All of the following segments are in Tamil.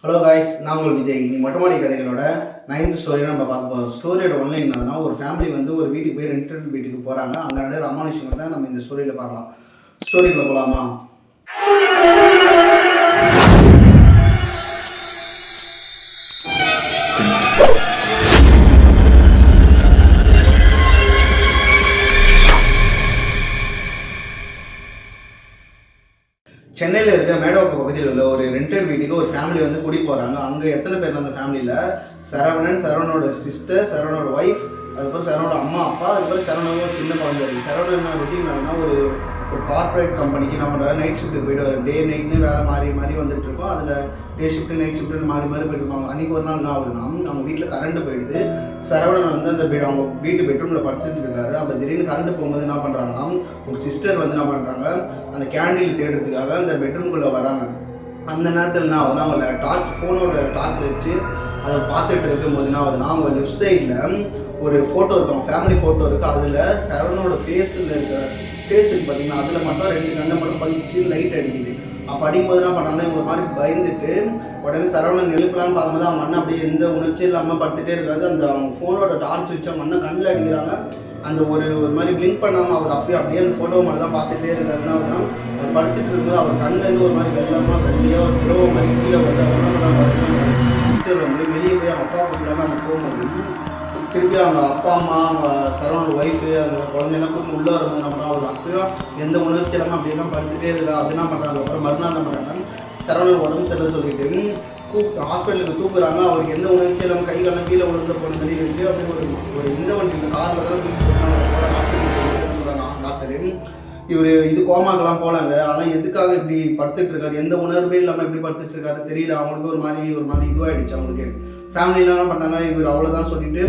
ஹலோ காய்ஸ், நான் உங்கள் விஜய். இன்னைக்கு மொட்டமாடி கதைகளோட 9th ஸ்டோரி நம்ம பார்க்க போகிறோம். ஸ்டோரியோட ஒன்லைன் என்னதுன்னா, ஒரு ஃபேமிலி வந்து ஒரு வீட்டுக்கு போய் ரெண்டல் வீட்டுக்கு போகிறாங்க. அங்கே நடக்கிற அமானுஷங்களை தான் நம்ம இந்த ஸ்டோரியில் பார்க்கலாம். ஸ்டோரிக்குள்ள போகலாமா? சென்னையில் இருக்க மேடவாக்கம் பகுதியில் உள்ள ஒரு ரெண்டட் வீட்டுக்கு ஒரு ஃபேமிலி வந்து குடி போகிறாங்க. அங்கே எத்தனை பேர் அந்த ஃபேமிலியில்? சரவணனோட சிஸ்டர், சரவணோட ஒய்ஃப், அதுக்கப்புறம் சரவணோட அம்மா அப்பா, அதுக்கப்புறம் சரவணோட சின்ன குழந்தை இருக்குது. சரவணன் ரொட்டீன் என்னன்னா, ஒரு கார்பரேட் கம்பெனிக்கு நம்ம நைட் ஷிஃப்ட்டுக்கு போய்ட்டு வர டே நைட்னு வேலை மாறி வந்துட்டு இருக்கோம். அதில் டே ஷிஃப்ட்டு நைட் ஷிஃப்ட்டு மாறி போயிட்டு இருப்பாங்க. அன்றைக்கி ஒரு நாள் என்ன ஆகுதுன்னா, அவங்க வீட்டில் கரண்ட்டு போயிடுது. சரவணன் வந்து அந்த அவங்க வீட்டு பெட்ரூமில் படுத்துட்டு இருக்காரு. அப்போ திடீர்னு கரண்ட் போகும்போது என்ன பண்ணுறாங்கன்னா, உங்கள் சிஸ்டர் வந்து என்ன பண்ணுறாங்க, அந்த கேண்டில் தேடுறதுக்காக அந்த பெட்ரூம்குள்ளே வராங்க. அந்த நேரத்தில் என்ன ஆகுதுன்னா, அவங்க ஃபோனோட டார்ச் வச்சு அதை பார்த்துட்டு இருக்கும்போது என்ன ஆகுதுன்னா, அவங்க லெஃப்ட் சைடில் ஒரு ஃபோட்டோ இருக்கும், ஃபேமிலி ஃபோட்டோ இருக்குது. அதில் சரவணோட ஃபேஸ் இருக்குது பார்த்தீங்கன்னா, அதில் மட்டும் 2 கண்ணை மட்டும் பழிச்சு லைட் அடிக்குது. அப்போ அடிக்கும்போது என்ன பண்ணுறாங்கன்னா, ஒரு மாதிரி பயந்துட்டு உடனே சரவணன் எழுப்பலான்னு பார்க்கும்போது அவங்க அண்ணன் அப்படியே எந்த உணர்ச்சியும் இல்லாமல் படுத்துகிட்டே இருக்காது. அந்த அவங்க ஃபோனோட டார்ச் வச்சு அவங்க அண்ணன் கண்ணில் அடிக்கிறாங்க. அந்த ஒரு மாதிரி பிளிங்க் பண்ணாமல் அவர் அப்படியே அந்த ஃபோட்டோ மட்டும் தான் பார்த்துட்டே இருக்காருன்னா, அவர் படுத்துட்டு இருக்கும்போது அவர் கண்ணிலேருந்து ஒரு மாதிரி வெள்ளையோ ஒரு திரவம் மாதிரி கீழே வந்து சிஸ்டர் வந்து வெளியே போய் அவங்க அப்பா கூப்பிடாம அவங்க போகும்போது திருப்பி அவங்க அப்பா அம்மா, அவங்க சரவணோட ஒய்ஃபு, அந்த குழந்தையெல்லாம் கூப்பிட்டு உள்ளே வரும்போது நம்ம அவர் அப்பயும் எந்த உணர்ச்சி இல்லாமல் அப்படியே தான் படுத்துகிட்டே இருக்கா. அது என்ன பண்ணுறாங்க, அப்புறம் மறுநாள் என்ன பண்ணுறாங்க, சரவணன் உடம்பு சரியில்லை சொல்லிட்டு ஹாஸ்பிட்டலுக்கு தூக்குறாங்க. அவருக்கு எந்த உணர்ச்சி இல்லாமல் கை காலம் கீழே விழுந்த போன மாதிரி இருக்குது. அப்படியே ஒரு இந்த வண்டி இந்த காரில் தான் தூக்கி போகிறாங்க. ஹாஸ்பிட்டலுக்கு சொல்கிறாங்க டாக்டரு, இவர் இது கோமாக்கெல்லாம் போகலாங்க, ஆனால் எதுக்காக இப்படி படுத்துட்டு இருக்காரு, எந்த உணர்வே இல்லாமல் எப்படி படுத்துட்டு இருக்காரு தெரியல. அவங்களுக்கு ஒரு மாதிரி இதுவாகிடுச்சு. அவங்களுக்கு ஃபேமிலியெலாம் என்ன பண்ணாங்க, இவர் அவ்வளோதான் சொல்லிட்டு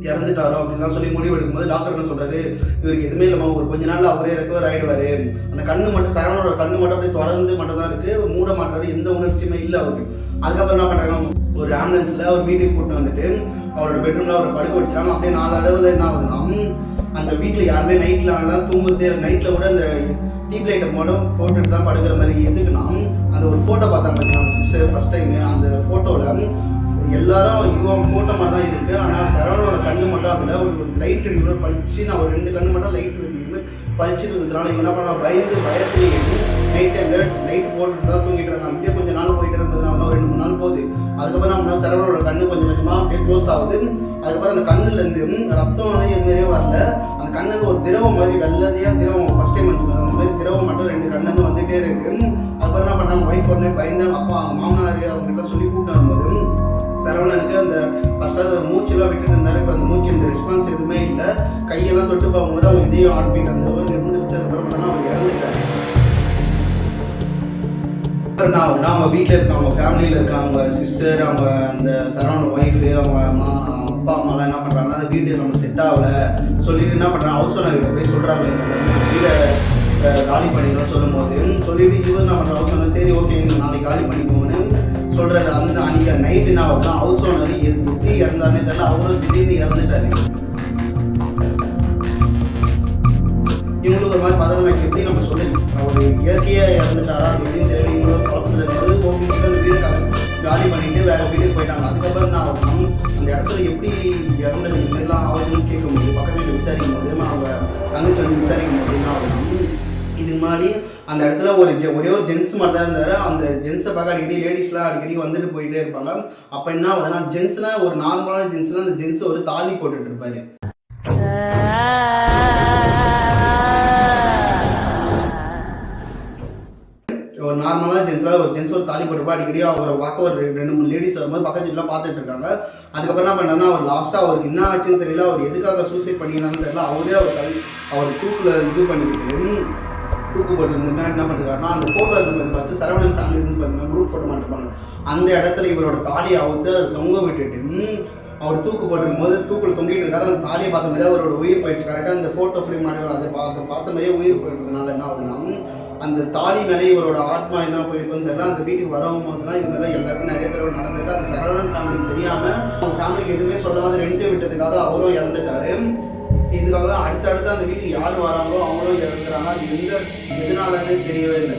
இறந்துட்டாரோ அப்படின்லாம் சொல்லி முடிவு எடுக்கும்போது டாக்டர் என்ன சொல்கிறாரு, இவருக்கு எதுவுமே இல்லாமல் ஒரு கொஞ்ச நாள் அவரே ரெக்கவர் ஆகிடுவார். அந்த கண்ணு மட்டும் சரவணோட கண்ணு மட்டும் அப்படியே திறந்து மட்டும் தான் இருக்குது, மூட மாட்டாரு, எந்த உணர்ச்சியுமே இல்லை அவருக்கு. அதுக்கப்புறம் என்ன பண்ணுறாங்க, ஒரு ஆம்புலன்ஸில் அவர் வீட்டுக்கு கூப்பிட்டு வந்துட்டு அவரோட பெட்ரூமில் அவரை படுக்க வச்சாங்க. அப்படியே 4 அளவில் என்ன ஆகுதுன்னா, அந்த வீட்டில் யாருமே நைட்டில் தூங்குறதே, நைட்டில் கூட அந்த டியூப் லைட்டை மட்டும் போட்டுட்டு தான் படுக்கிற மாதிரி. எதுக்குன்னா, அந்த ஒரு ஃபோட்டோ பார்த்தாங்க பார்த்தீங்கன்னா சிஸ்டர் ஃபஸ்ட் டைமு, அந்த ஃபோட்டோவில் எல்லாரும் இதுவும் ஃபோட்டோ மாதிரி தான் இருக்குது. ஆனால் சரவணோட கண்ணு மட்டும் அதில் ஒரு லைட் அடிக்கிற பழிச்சு, நான் ஒரு 2 கண்ணு மட்டும் லைட் அடிக்கிறது பழிச்சுட்டு இருக்கிறதுனால இவங்க என்ன பண்ணா, பயத்துலேயே நைட் டைமில் லைட் போட்டுட்டு தான் தூங்கிட்டு இருக்காங்க. அப்படியே கொஞ்சம் நாள் போயிட்டு இருந்ததுனால ஒரு 2-3 நாள் போகுது. அதுக்கப்புறம் நம்ம சரவணோட கண்ணு கொஞ்சம் கொஞ்சமாக அப்படியே க்ளோஸ் ஆகுது. அதுக்கப்புறம் அந்த கண்ணுலேருந்து ரத்தம் எதுமாரியே வரல, அந்த கண்ணுக்கு ஒரு திரவம் மாதிரி வெள்ளதையாக திரவம் ஃபஸ்ட் டைம் அந்த மாதிரி திரவம் மட்டும் 2 கண்ணுங்க வந்துகிட்டே இருக்குது. அதுக்கப்புறம் என்ன பண்ணாங்க, ஒய்ஃப் உடனே பயந்தாங்க. அப்பா மாமனார் அவங்ககிட்ட சொல்லி கூப்பிட்டு வரும்போது சரவணனுக்கு அந்த ஃபஸ்ட்டாக மூச்செல்லாம் விட்டுட்டு இருந்தாரு. இப்போ அந்த மூச்சு இந்த ரெஸ்பான்ஸ் எதுவுமே இல்லை. கையெல்லாம் தொட்டு பார்க்கும்போது அவங்க இதையும் ஆட்பிட்டு அந்த நிமிந்துட்டு அதுக்கப்புறம் அவர் இறந்துட்டார். நான் வந்து அவங்க வீட்டில் இருக்காங்க, அவங்க ஃபேமிலியில் இருக்காங்க, அவங்க சிஸ்டர், அவங்க அந்த சரவண ஒய்ஃபு, அவங்க அப்பா அம்மாலாம் என்ன பண்ணுறாங்கன்னா, அந்த வீடு நம்ம செட் ஆகலை சொல்லிட்டு என்ன பண்ணுறாங்க, ஹவுஸ் ஓனர்கிட்ட போய் சொல்கிறாங்க, வீடை காலி பண்ணிக்கலாம் சொல்லும்போது சொல்லிட்டு இவர் என்ன பண்ணுற ஹவுஸ் ஓனர், சரி ஓகே நீங்கள் நாளைக்கு காலி பண்ணிக்கோங்கன்னு சொல்கிறாரு. அந்த அன்றைக்கி நைட்டு என்ன ஆகுதுன்னா, ஹவுஸ் ஓனர் எப்படி இறந்தாருன்னே தெரியல, அவரும் திடீர்னு இறந்துட்டாரு. இவங்களுக்கு ஒரு மாதிரி பதனமாச்சு, எப்படி நம்ம சொல்லி அவர் இயற்கையாக இறந்துட்டாரா அது எப்படின்னு தெரியல. இவங்களும் குழப்பத்தில் இருக்கும்போது ஓகே அந்த வீடை காலி பண்ணிட்டு வேறு வீட்டுக்கு போயிட்டாங்க. அதுக்கப்புறம் என்ன ஆகணும், அந்த இடத்துல எப்படி இறந்தது இதெல்லாம் ஆகுதுன்னு கேட்கும்போது பக்கத்து வீட்டில் விசாரிக்கும் போது அவங்க தங்கச்சி வந்து விசாரிக்கும் போது என்ன ஆகணும், இதுக்கு முன்னாடி அந்த இடத்துல ஒரே ஒரு ஜென்ஸ் மட்டும் தான் இருந்தார். அந்த ஜென்ஸை பார்க்க அடிக்கடி லேடிஸ்லாம் அடிக்கடி வந்துட்டு போயிட்டே இருப்பாங்க. அப்போ என்ன ஆகுதுன்னா, ஜென்ஸ்னால் ஒரு நார்மலான ஜென்ஸ்லாம் அந்த ஜென்ஸை ஒரு தாலி போட்டுட்டு இருப்பாரு. ஒரு நார்மலான ஜென்ஸ்லாம் ஒரு ஜென்ஸ் ஒரு தாலி போட்டுப்பா அடிக்கடி அவரை பார்க்க ஒரு 2-3 லேடிஸ் வரும்போது பக்கத்து வீட்டில் பார்த்துட்டு இருக்காங்க. அதுக்கப்புறம் என்ன பண்ணாங்கன்னா, அவர் லாஸ்ட்டாக அவருக்கு என்ன ஆச்சுன்னு தெரியல, அவர் எதுக்காக சூசைட் பண்ணிக்கிறான்னு தெரியல, அவரே அவர் தூக்கில் இது பண்ணிக்கிட்டு தூக்கு போட்டு முன்னாடி என்ன பண்ணிருக்காருன்னா, அந்த ஃபோட்டோ இருந்து ஃபஸ்ட்டு சரவணன் ஃபேமிலி இருந்து பார்த்தீங்கன்னா குரூப் ஃபோட்டோ மாட்டிருப்பாங்க. அந்த இடத்துல இவரோட தாலியை அவுத்து அதை தொங்க விட்டுட்டு அவர் தூக்கு போட்டிருக்கும் போது தூக்கில் தொங்கிட்டு இருக்காரு. அந்த தாலியை பார்த்த மாதிரியே அவரோட உயிர் போயிடுச்சு. கரெக்டாக அந்த ஃபோட்டோ ஃப்ரேம் மாதிரி அதை பார்த்த மாதிரியே உயிர் போயிட்டதுனால என்ன ஆகுதுன்னா, அந்த தாலி மேலே இவரோட ஆத்மா என்ன போயிருக்குன்னு தெரியல. அந்த வீட்டுக்கு வரவும் போதுலாம் இது மாதிரிலாம் எல்லாருக்கும் நிறைய தடவை நடந்திருக்கு. அது சரவணன் ஃபேமிலிக்கு தெரியாமல் அவங்க ஃபேமிலிக்கு எதுவுமே சொல்லாமல் ரெண்ட் விட்டதுக்காக அவரும் இறந்துட்டாரு. இதுக்காக அடுத்தடுத்து அந்த வீட்டுக்கு யார் வராங்களோ அவங்களும் இறந்துறாங்க. அது எதனாலன்னே தெரியவே இல்லை.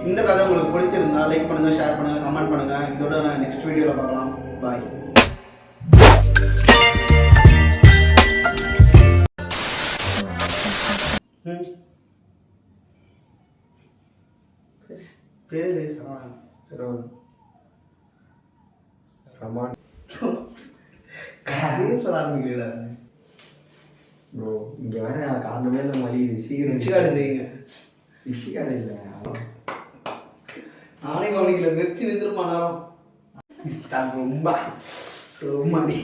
இந்த கதை உங்களுக்கு பிடிச்சிருந்தா லைக் பண்ணுங்கள், ஷேர் பண்ணுங்கள், கமெண்ட் பண்ணுங்கள். இதோட நான் நெக்ஸ்ட் வீடியோவில் பார்க்கலாம். பாய். பேரு சமான் அதே சொல்ல ஆரம்பிக்கிறீங்களா ப்ரோ? இங்கே வேற காரணமே இல்லை மலி. சீக்கிரம் நிச்சயக்காடு செய்யுங்க. நிச்சயக்காடு இல்லை, நானே கவனிக்கல. மிர்ச்சி நின்றுருப்பானாலும் ரொம்ப சும்மாடி.